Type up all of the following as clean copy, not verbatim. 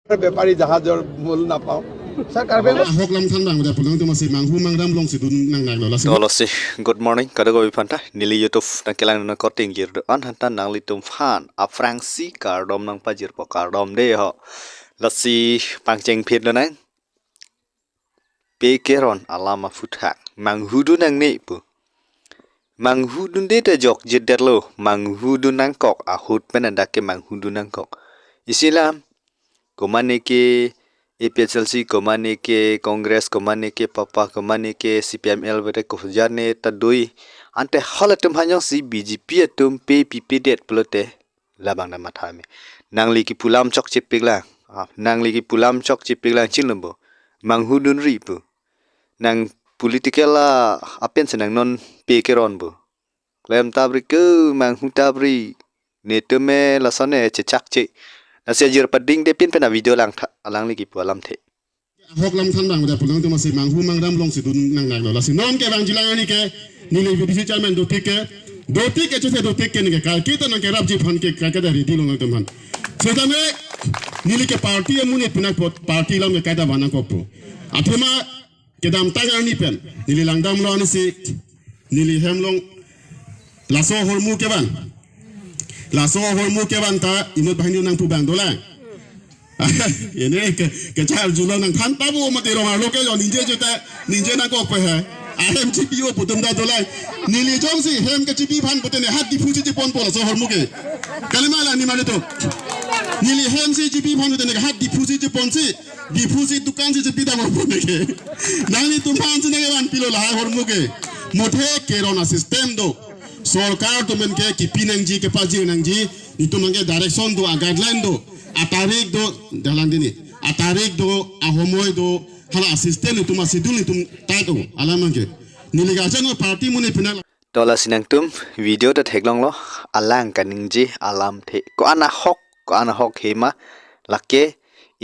বেপাৰী জাহাজৰ মূল নাপাওঁ স্যাৰ কাৰ্বি হক লাম থান বাং দে পুlang tu masih manghu mangram long sidun nang nang lola Tolasi, good morning. Kada go ipanta nili YouTube na kelang na korting gir do an hanta nang litum fan a Franci kardom nang pajir po kardom de ho lasi pangcheng phit lo nang pe keron alama futhak manghudu nang ne pu manghudu de ta jok jidder lo manghudu nang kok a hut penanda ke manghudu nang kok isilam komane ke APHLC komane ke Congress komane ke Papa komane ke CPML bete ko jarne ta doi ante halatum hanyong si BJP atum PPP det pelote labang na mathame nangli ki pulam chok chipigla nangli ki pulam chok chipigla chilombo manghudun ripu nang political apen senang non pe keron bo lem tabri ke manghu tabri netume lasane chechak che nasi ajir pading de pin pena video lang alang lagi pu alam the hok lam than bang deh pulang tu masih manghu mangram long sidun nang nang lola non ke bang jilang ni ke nilai video chairman do tik ke chose do tik ke ni ke kal kita nang ke rap ji phan ke ka da ri dilong tu man seda me nilai ke party amune pinak party lam ke kaida bana ko pu athema ke dam tangar ni pen nilai lang dam lo ni si nilai hem long laso hormu ke ban laso hormu ke ban ta inut bang nang pu bang dola ini kecil jualan nang kan tabu mati orang lo ke jo ninja nang kok pe hem CPU putum da dola nili jong si hem ke CPU pan putene hat di fuji pon pon so hormu ke kalima la ni male to nili hem si CPU pan putene hat di fuji pon si di fuji dukan si CPU da hormu ke nani tu pan si nang wan pilo la hormu ke mothe kerona system do सरकार तो मन के किपिनंग जी के पास जी नंग जी itu mangke direction do guideline do atarik do dalam dini atarik do ahomoy do hala assistant itu masih dulu itu tahu alam mangke niligajan party mune pinal tola sinang tum video ta theklong lo alang kaning ji alam the ko ana hok hema lake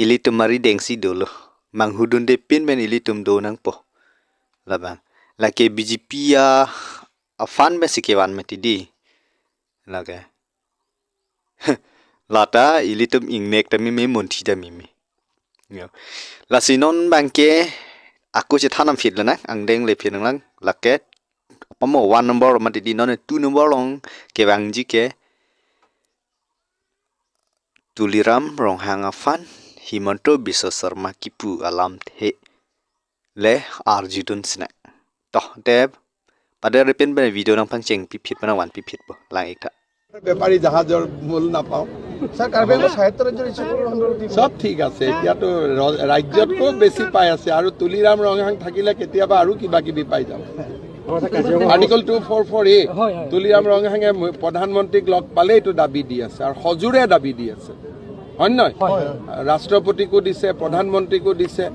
ilitum mari dengsi dolo manghudun de pin ben ilitum do nang po labang lake BJP ya afan me sikewan me tidi lage lata ilitum ingnek tami me monthi tami me la sinon bangke aku che thanam fit la na angdeng le phin lang lake pamo 1 number ma tidi non 2 number long ke bangji ke tuliram rong hang afan himanto bisa sarma kipu alam the le arjidun sna toh deb pada repin ben video nang pangcheng pipit panawan pipit bo lang ekta বেপাৰী জাহাজৰ মূল নাপাওঁ স্যাৰ কাৰ্বি সাহিত্য ৰাজ্যৰ সব ঠিক আছে এতিয়াতো ৰাজ্যতকৈ বেছি পাই আছে আৰু তুলিৰাম ৰংহাং থাকিলে কেতিয়াবা আৰু কিবা কিবি পাই যাব আৰ্টিকল 244A তুলিৰাম ৰংহাঙে প্ৰধানমন্ত্ৰীক লগ পালে এইটো দাবী দি আছে আৰু সজোৰে দাবী দি আছে হয় নহয় ৰাষ্ট্ৰপতিকো দিছে প্ৰধানমন্ত্ৰীকো দিছে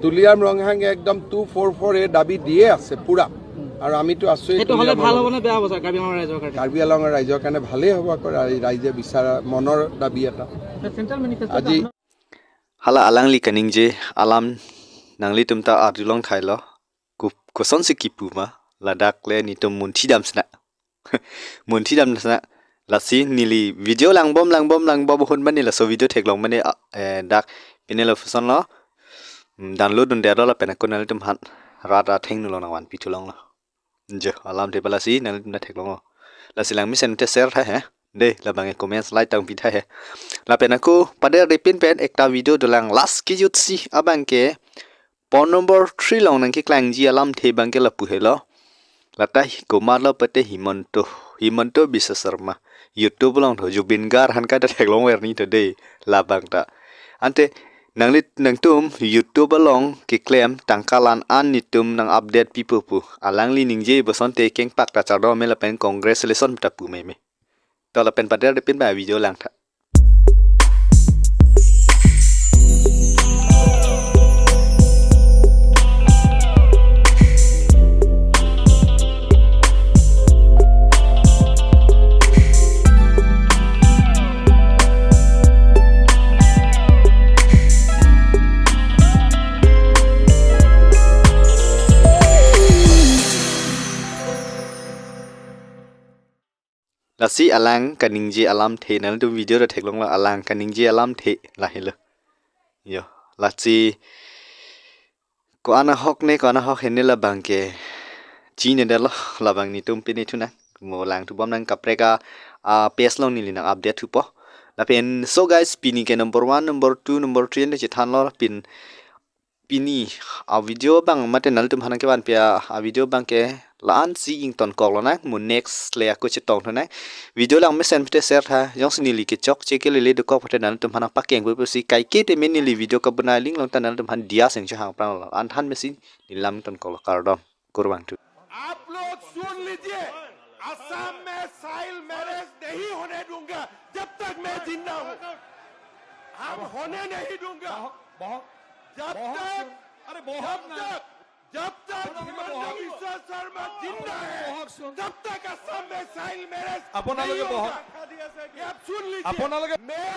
তুলিৰাম ৰংহাঙে একদম 244A দাবী দিয়ে আছে পুৰা আৰু আমিতো আছো এটো হলে ভাল হ'ব না বেয়া হ'ব স্যার কাৰ্বি আংলঙৰ ৰাইজৰ কাৰণে ভালেই হ'ব ৰাইজে বিচাৰা মনৰ দাবী এটা আজি hala alangli kaning je alam nangli tumta arjulong thailo koson se kipuma ladak le ni tum munthi dam sna munthi dam sna lasi nili video langbom hun mani la so video theklong mani dak pinelo fuson lo download dun der la pena konal tum han rata thengnu lo nawan pitulong lo je alam de balasi nang na theklong lo lasi lang mi sen te share tha he de la bang comment like tang pi tha he la pena ko pada repin pen ekta video dolang last ki jut si abang ke pon number 3 long nang ki klang ji alam the bang ke la pu he lo lata ko ma lo pate himanto bisa sarma YouTube long tho jubin gar han ka da theklong wer ni today la bang ta ante nang tum YouTube long ki claim tangkalan an ni tum nang update people pu alang li ning je boson te keng pak ta chado me la pen congratulation ta pu me to la pen pada de pin ba video lang tha lasi alang kaning je alam the nal tu video da theklong la alang kaning je alam the la helo yo lachi ko ana hok henne la bangke chi ne dalo la bang ni tum pini thuna mo lang tu bom nang kapreka page long ni linang update tu po la pen so guys pini ke number 1 number 2 number 3 ne chi than lo pin pini video bang mate nal tum hanan ke ban pia video bang ke laan si ing ton kok lo na mu next le ko chi tong thona video lang me sen pete share tha jong sini li ke chok che ke le de ko pate nal tum hanan pakeng bu si kai ke te men ni li video ka bana link long tan nal tum han dia seng cha hang prang an than me si ni lam ton kok kardom kurban tu आप लोग सुन लीजिए असम में साइल मैरिज नहीं होने दूंगा जब तक मैं जिंदा हूं हम होने नहीं दूंगा जब तक हिमंत बिश्व शर्मा जिंदा है तब तक असम में साइल मैरिज नहीं होगा। ये आप सुन लीजिए मैं